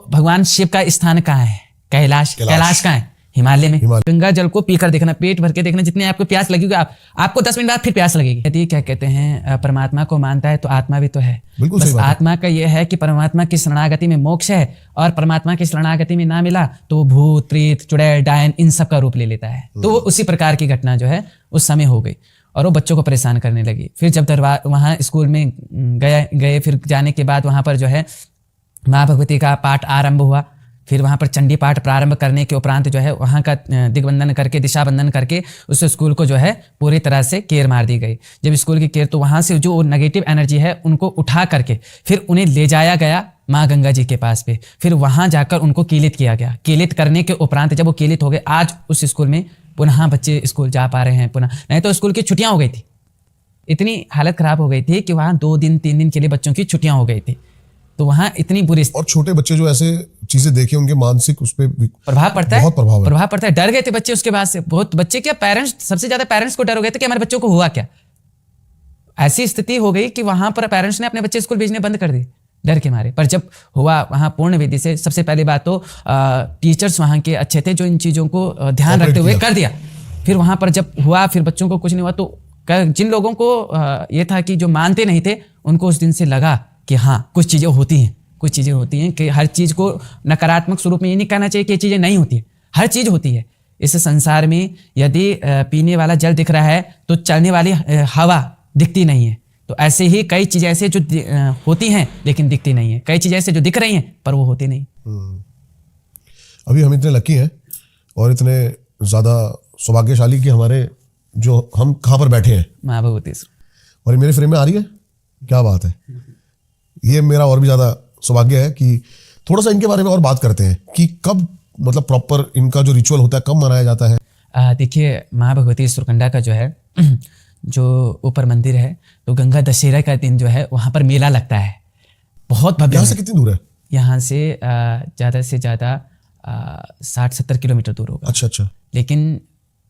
भगवान शिव का स्थान कहाँ है? कैलाश कहाँ है? हिमालय में। गंगा जल को पीकर देखना, पेट भर के देखना, जितने आपको प्यास लगेगी आपको 10 मिनट बाद फिर प्यास लगेगी। यदि क्या कहते हैं परमात्मा को मानता है तो आत्मा भी तो है। बस आत्मा का यह है कि परमात्मा की शरणागति में मोक्ष है, और परमात्मा की शरणागति में ना मिला तो वो भूत प्रेत चुड़ैल डायन इन सब का रूप ले लेता है। तो वो उसी प्रकार की घटना जो है उस समय हो गई और वो बच्चों को परेशान करने लगी। फिर जब वहाँ स्कूल में गए फिर जाने के बाद वहाँ पर जो है माँ भगवती का पाठ आरंभ हुआ। फिर वहाँ पर चंडी पाठ प्रारंभ करने के उपरांत जो है वहाँ का दिग्बंधन करके दिशाबंधन करके उस स्कूल को जो है पूरी तरह से केयर मार दी गई। जब स्कूल की केयर, तो वहाँ से जो नेगेटिव एनर्जी है उनको उठा करके फिर उन्हें ले जाया गया माँ गंगा जी के पास पे। फिर वहाँ जाकर उनको कीलित किया गया। कीलित करने के उपरांत जब वो कीलित हो गए, आज उस स्कूल में पुनः बच्चे स्कूल जा पा रहे हैं पुनः। नहीं तो स्कूल की छुट्टियाँ हो गई थी, इतनी हालत खराब हो गई थी कि वहाँ 2 दिन 3 दिन के लिए बच्चों की छुट्टियाँ हो गई थी। तो वहाँ इतनी बुरी, और छोटे बच्चे जो ऐसे चीजें देखे उनके मानसिक उस पर प्रभाव पड़ता है, बहुत प्रभाव पड़ता है। डर गए थे बच्चे उसके बाद से। बहुत बच्चे क्या, पेरेंट्स, सबसे ज्यादा पेरेंट्स को डर हो गए थे कि हमारे बच्चों को हुआ क्या। ऐसी स्थिति हो गई कि वहां पर पेरेंट्स ने अपने बच्चे स्कूल भेजने बंद कर दिए डर के मारे। पर जब हुआ वहाँ पूर्ण विधि से, सबसे पहली बात तो टीचर्स वहाँ के अच्छे थे जो इन चीज़ों को ध्यान रखते हुए कर दिया। फिर वहाँ पर जब हुआ, फिर बच्चों को कुछ नहीं हुआ, तो जिन लोगों को ये था कि जो मानते नहीं थे उनको उस दिन से लगा कि हाँ कुछ चीज़ें होती हैं, कुछ चीज़ें होती हैं, कि हर चीज़ को नकारात्मक स्वरूप में ये नहीं कहना चाहिए कि ये चीज़ें नहीं होती हैं, हर चीज़ होती है। इस संसार में यदि पीने वाला जल दिख रहा है तो चलने वाली हवा दिखती नहीं है। तो ऐसे ही कई चीज़ें ऐसे जो होती हैं लेकिन दिखती नहीं है, कई चीज़ें ऐसे जो दिख रही हैं पर वो होती नहीं। अभी हम इतने लकी हैं और इतने ज़्यादा सौभाग्यशाली कि हमारे जो हम कहाँ पर बैठे हैं, माँ भगवती, और ये मेरे फ्रेम में आ रही है। क्या बात है, ये मेरा और भी ज़्यादा सौभाग्य है कि थोड़ा सा इनके बारे में और बात करते हैं कि कब, मतलब प्रॉपर इनका जो रिचुअल होता है कब मनाया जाता है। देखिए माँ भगवती सुरकंडा का जो है जो ऊपर मंदिर है, तो गंगा दशहरा का दिन जो है वहाँ पर मेला लगता है, बहुत भव्य। यहाँ से कितनी दूर है? यहाँ से ज़्यादा से ज़्यादा 60-70 किलोमीटर दूर होगा। अच्छा। लेकिन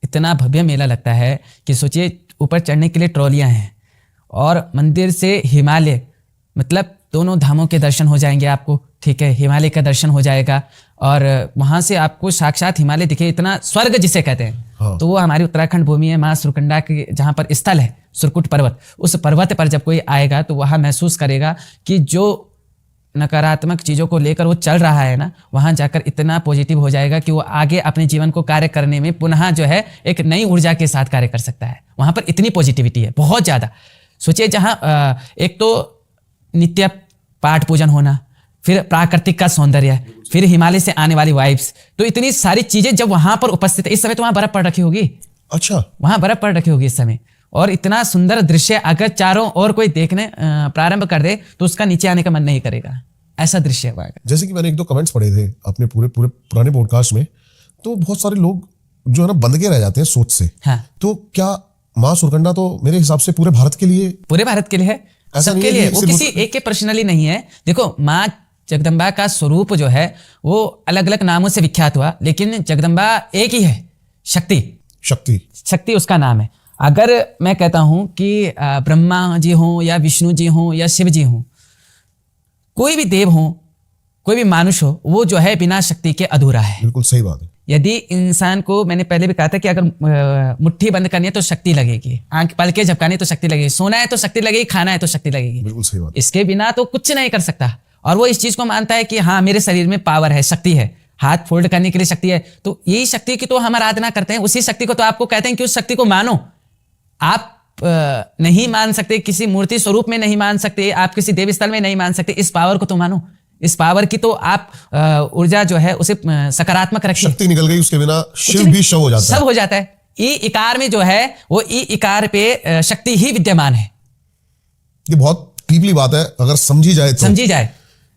इतना भव्य मेला लगता है कि सोचिए, ऊपर चढ़ने के लिए ट्रॉलियाँ हैं और मंदिर से हिमालय, मतलब दोनों धामों के दर्शन हो जाएंगे आपको, ठीक है, हिमालय का दर्शन हो जाएगा और वहाँ से आपको साक्षात हिमालय दिखे, इतना स्वर्ग जिसे कहते हैं। हाँ। तो वो हमारी उत्तराखंड भूमि है, माँ सुरकंडा की जहाँ पर स्थल है सुरकुट पर्वत, उस पर्वत पर जब कोई आएगा तो वहाँ महसूस करेगा कि जो नकारात्मक चीज़ों को लेकर वो चल रहा है ना, वहाँ जाकर इतना पॉजिटिव हो जाएगा कि वो आगे अपने जीवन को कार्य करने में पुनः जो है एक नई ऊर्जा के साथ कार्य कर सकता है। वहाँ पर इतनी पॉजिटिविटी है, बहुत ज़्यादा। सोचिए, जहाँ एक तो नित्य पाठ पूजन होना, फिर प्राकृतिक का सौंदर्य, फिर हिमालय से आने वाली वाइब्स, तो इतनी सारी चीजें जब वहां पर उपस्थित है। इस समय तो वहां बर्फ पड़ रखी होगी। अच्छा, वहां बर्फ पड़ रखी होगी इस समय, और इतना सुंदर दृश्य अगर चारों ओर कोई देखने प्रारंभ कर दे तो उसका नीचे आने का मन नहीं करेगा, ऐसा दृश्य है। जैसे कि मैंने 1-2 कमेंट्स पढ़े थे अपने पूरे पुराने पॉडकास्ट में, तो बहुत सारे लोग जो है ना बंद के रह जाते हैं सोच से। हाँ। तो क्या माँ सुरकंडा तो मेरे हिसाब से पूरे भारत के लिए है, सबके लिए, वो किसी एक के पर्सनली नहीं है। देखो, माँ जगदम्बा का स्वरूप जो है वो अलग अलग नामों से विख्यात हुआ, लेकिन जगदम्बा एक ही है, शक्ति उसका नाम है। अगर मैं कहता हूं कि ब्रह्मा जी हों या विष्णु जी हों या शिव जी हों, कोई भी देव हो, कोई भी मानुष हो, वो जो है बिना शक्ति के अधूरा है। बिल्कुल सही बात है। यदि इंसान को, मैंने पहले भी कहा था कि अगर मुट्ठी बंद करनी है तो शक्ति लगेगी, आंख पलके झपकानी तो शक्ति लगेगी, सोना है तो शक्ति लगेगी, खाना है तो शक्ति लगेगी। बिल्कुल सही बात। इसके बिना तो कुछ नहीं कर सकता। और वो इस चीज को मानता है कि हाँ, मेरे शरीर में पावर है, शक्ति है, हाथ फोल्ड करने के लिए शक्ति है, तो यही शक्ति की तो हम आराधना करते हैं। उसी शक्ति को तो आपको कहते हैं कि उस शक्ति को मानो। आप नहीं मान सकते, किसी मूर्ति स्वरूप में नहीं मान सकते, आप किसी देव स्थल में नहीं मान सकते, इस पावर को तो मानो। इस पावर की तो आप ऊर्जा जो है उसे सकारात्मक रखिए। शक्ति निकल गई, उसके बिना शिव भी शव हो जाता है। सब हो जाता है। ई इकार में जो है वो ई इकार पे शक्ति ही विद्यमान है। ये बहुत डीपली बात है, अगर समझी जाए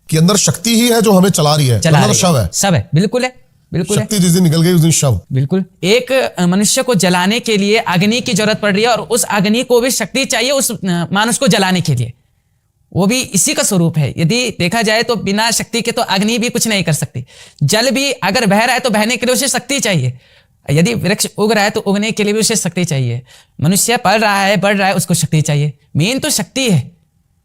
कि अंदर शक्ति ही है जो हमें चला रही है, मतलब शव है, सब है। बिल्कुल है, बिल्कुल। शक्ति जिस दिन निकल गई उस दिन शव। बिल्कुल। एक मनुष्य को जलाने के लिए अग्नि की जरूरत पड़ रही है, और उस अग्नि को भी शक्ति चाहिए उस मानुष को जलाने के लिए। वो भी इसी का स्वरूप है। यदि देखा जाए तो बिना शक्ति के तो अग्नि भी कुछ नहीं कर सकती। जल भी अगर बह रहा है तो बहने के लिए उसे शक्ति चाहिए। यदि वृक्ष उग रहा है तो उगने के लिए भी उसे शक्ति चाहिए। मनुष्य पल रहा है, बढ़ रहा है, उसको शक्ति चाहिए। मेन तो शक्ति है।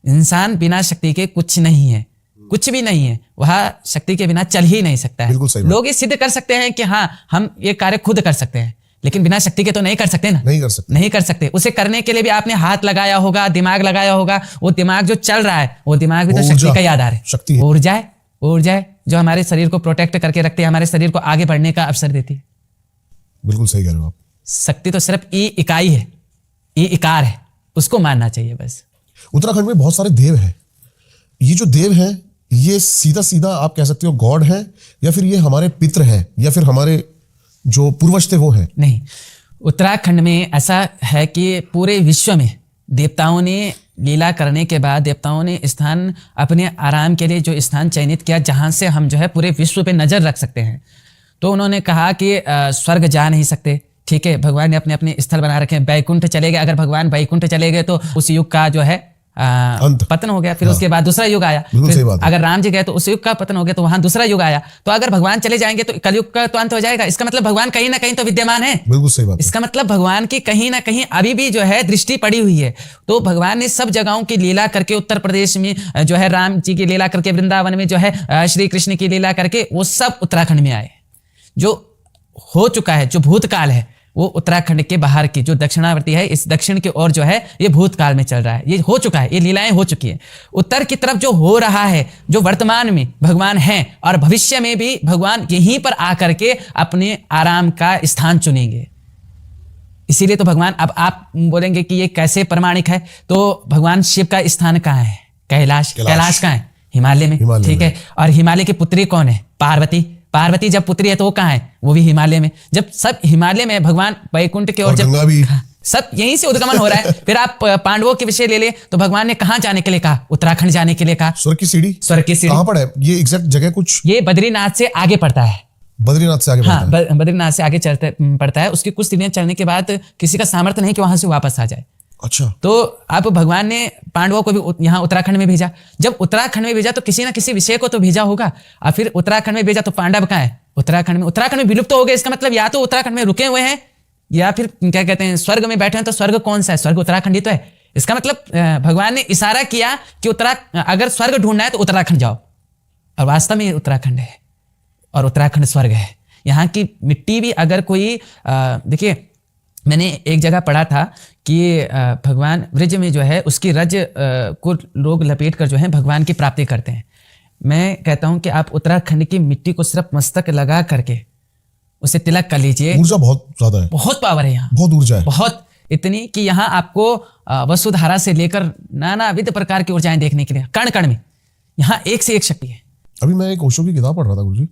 इंसान बिना शक्ति के कुछ नहीं है। कुछ भी नहीं है, वह शक्ति के बिना चल ही नहीं सकता है। बिल्कुल सही बात। लोग ये सिद्ध कर सकते हैं कि हाँ हम ये कार्य खुद कर सकते हैं, लेकिन बिना शक्ति के तो नहीं कर सकते ना, नहीं कर सकते। नहीं कर सकते। उसे करने के लिए भी आपने हाथ लगाया होगा, दिमाग लगाया होगा। वो दिमाग जो चल रहा है वो दिमाग भी तो शक्ति का ही आधार है, शक्ति है। ऊर्जा है जो हमारे शरीर को प्रोटेक्ट करके रखती है, हमारे शरीर को आगे बढ़ने का अवसर देती है। बिल्कुल सही कह रहे हो आप। शक्ति तो सिर्फ इकाई है, इकार है, उसको मानना चाहिए बस। उत्तराखंड में बहुत सारे देव हैं। ये जो देव हैं ये सीधा सीधा आप कह सकते हो गॉड है, या फिर ये हमारे पितृ हैं, या फिर हमारे जो पूर्वज थे वो हैं? नहीं, उत्तराखंड में ऐसा है कि पूरे विश्व में देवताओं ने लीला करने के बाद देवताओं ने स्थान अपने आराम के लिए जो स्थान चयनित किया जहां से हम जो है पूरे विश्व पे नजर रख सकते हैं। तो उन्होंने कहा कि स्वर्ग जा नहीं सकते, ठीक है, भगवान ने अपने अपने स्थल बना रखे हैं। बैकुंठ चले गए, अगर भगवान बैकुंठ चले गए तो उस युग का जो है पतन हो गया। फिर उसके बाद दूसरा युग आया। फिर अगर राम जी गए तो उस युग का पतन हो गया, तो वहां दूसरा युग आया। तो अगर भगवान चले जाएंगे तो कलयुग का तो अंत हो जाएगा। इसका मतलब भगवान कहीं ना कहीं तो विद्यमान है। बिल्कुल सही बात। इसका मतलब भगवान की कहीं ना कहीं अभी भी जो है दृष्टि पड़ी हुई है। तो भगवान ने सब जगहों की लीला करके, उत्तर प्रदेश में जो है राम जी की लीला करके, वृंदावन में जो है श्री कृष्ण की लीला करके, वो सब उत्तराखंड में आए। जो हो चुका है, जो भूतकाल है, वो उत्तराखंड के बाहर की जो दक्षिणावर्ती है, इस दक्षिण की ओर जो है ये भूतकाल में चल रहा है। ये हो चुका है, ये लीलाएं हो चुकी है। उत्तर की तरफ जो हो रहा है, जो वर्तमान में भगवान हैं और भविष्य में भी भगवान यहीं पर आकर के अपने आराम का स्थान चुनेंगे। इसीलिए तो भगवान, अब आप बोलेंगे कि ये कैसे प्रमाणिक है, तो भगवान शिव का स्थान कहाँ है? कैलाश कहाँ है? हिमालय में, ठीक है। और हिमालय की पुत्री कौन है? पार्वती जब पुत्री है तो वो कहाँ है? वो भी हिमालय में। जब सब हिमालय में भगवान वैकुंठ के और जब सब यहीं से उद्गमन हो रहा है। फिर आप पांडवों के विषय ले ले तो भगवान ने कहाँ जाने के लिए कहा? उत्तराखंड जाने के लिए कहा। स्वर्ग की सीढ़ी कहाँ पर है? ये एग्जैक्ट जगह कुछ, ये बद्रीनाथ से आगे पड़ता है। बद्रीनाथ से आगे हाँ, बद्रीनाथ से आगे पड़ता है। उसकी कुछ सीढ़ियां चढ़ने के बाद किसी का सामर्थ्य नहीं कि वहां से वापस आ जाए। अच्छा। तो अब भगवान ने पांडवों को भी यहाँ उत्तराखंड में भेजा। जब उत्तराखंड में भेजा तो किसी ना किसी विषय को तो भेजा होगा। और फिर उत्तराखंड में भेजा तो पांडव कहाँ है? उत्तराखंड में विलुप्त हो गए। इसका मतलब या तो उत्तराखंड में रुके हुए हैं, या फिर क्या कहते हैं स्वर्ग में बैठे हैं। तो स्वर्ग कौन सा है? स्वर्ग उत्तराखंड ही तो है। इसका मतलब भगवान ने इशारा किया कि अगर स्वर्ग ढूंढना है तो उत्तराखंड जाओ। और वास्तव में उत्तराखंड है और उत्तराखंड स्वर्ग है। यहाँ की मिट्टी भी अगर कोई देखिए, मैंने एक जगह पढ़ा था कि भगवान ब्रज में जो है उसकी रज को लोग लपेट कर जो है भगवान की प्राप्ति करते हैं। मैं कहता हूं कि आप उत्तराखंड की मिट्टी को सिर्फ मस्तक लगा करके उसे तिलक कर लीजिए। ऊर्जा बहुत ज्यादा है, बहुत पावर है यहाँ, बहुत ऊर्जा है, बहुत, इतनी कि यहाँ आपको वसुधारा से लेकर नानाविध प्रकार की ऊर्जाएं देखने के लिए कण कण में यहाँ एक से एक शक्ति है। अभी मैं एक ओशो की किताब पढ़ रहा था गुरुजी,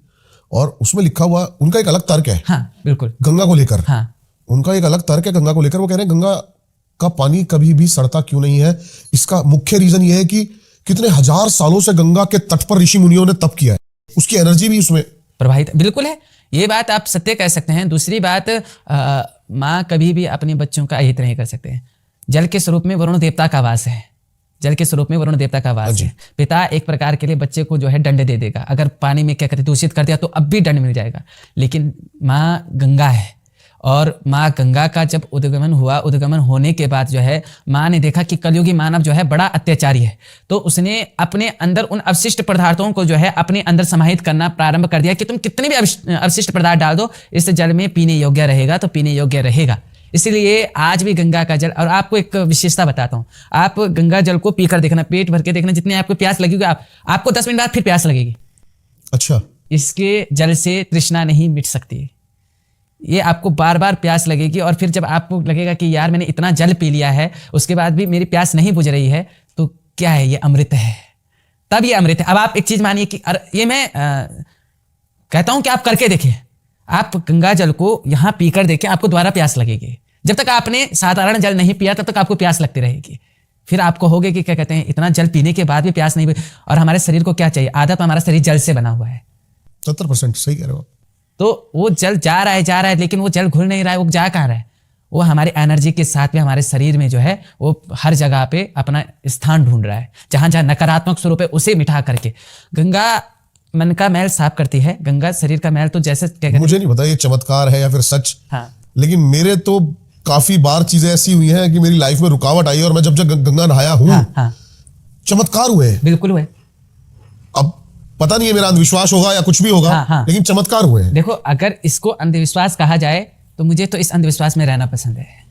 और उसमें लिखा हुआ उनका एक अलग तर्क है। हाँ बिल्कुल, गंगा को लेकर। हाँ, उनका एक अलग तर्क है गंगा को लेकर। वो कह रहे हैं गंगा का पानी कभी भी सड़ता क्यों नहीं है? इसका मुख्य रीजन ये है कि कितने हजार सालों से गंगा के तट पर ऋषि मुनियों ने तप किया है, उसकी एनर्जी भी उसमें प्रभावित। बिल्कुल है, ये बात आप सत्य कह सकते हैं। दूसरी बात, माँ कभी भी अपने बच्चों का अहित नहीं कर सकते। जल के स्वरूप में वरुण देवता का वास है, जल के स्वरूप में वरुण देवता का वास है। पिता एक प्रकार के लिए बच्चे को जो है दंड दे देगा, अगर पानी में क्या कहते दूषित कर दिया तो अब भी दंड मिल जाएगा। लेकिन माँ गंगा है, और माँ गंगा का जब उद्गमन हुआ, उद्गमन होने के बाद जो है माँ ने देखा कि कलयुगी मानव जो है बड़ा अत्याचारी है। तो उसने अपने अंदर उन अवशिष्ट पदार्थों को जो है अपने अंदर समाहित करना प्रारंभ कर दिया कि तुम कितने भी अवशिष्ट पदार्थ डाल दो, इस जल में पीने योग्य रहेगा, तो पीने योग्य रहेगा। इसलिए आज भी गंगा का जल, और आपको एक विशेषता बताता हूँ, आप गंगा जल को पीकर देखना, पेट भर के देखना, जितनी आपको प्यास लगेगी आपको 10 मिनट बाद फिर प्यास लगेगी। अच्छा। इसके जल से तृष्णा नहीं मिट सकती, ये आपको बार बार प्यास लगेगी। और फिर जब आपको लगेगा कि यार मैंने इतना जल पी लिया है, उसके बाद भी मेरी प्यास नहीं बुझ रही है, तो क्या है? ये अमृत है, तब ये अमृत है। अब आप एक चीज मानिए कि ये मैं कहता हूं कि आप करके देखिए, आप गंगा जल को यहाँ पीकर देखिए, आपको दोबारा प्यास लगेगी। जब तक आपने साधारण जल नहीं पिया तब तक आपको प्यास लगती रहेगी। फिर आप कहोगे कि क्या कहते हैं इतना जल पीने के बाद भी प्यास नहीं। और हमारे शरीर को क्या चाहिए? आधा तो हमारा शरीर जल से बना हुआ है। 70% सही कह रहे हो। तो वो जल जा रहा है, लेकिन वो जल घुल नहीं रहा है। वो जा कहाँ रहा है? वो हमारी एनर्जी के साथ में हमारे शरीर में जो है वो हर जगह पे अपना स्थान ढूंढ रहा है। जहां जहां नकारात्मक स्वरूप है उसे मिटा करके गंगा मन का मैल साफ करती है। गंगा शरीर का मैल तो जैसे क्या मुझे नहीं पता ये चमत्कार है या फिर सच, हाँ, लेकिन मेरे तो काफी बार चीजें ऐसी हुई हैं कि मेरी लाइफ में रुकावट आई और मैं जब गंगा नहाया हूँ, हाँ, हाँ, चमत्कार हुए। बिल्कुल हुए। अब पता नहीं है मेरा अंधविश्वास होगा या कुछ भी होगा, हाँ। लेकिन चमत्कार हुए हैं। देखो, अगर इसको अंधविश्वास कहा जाए तो मुझे तो इस अंधविश्वास में रहना पसंद है।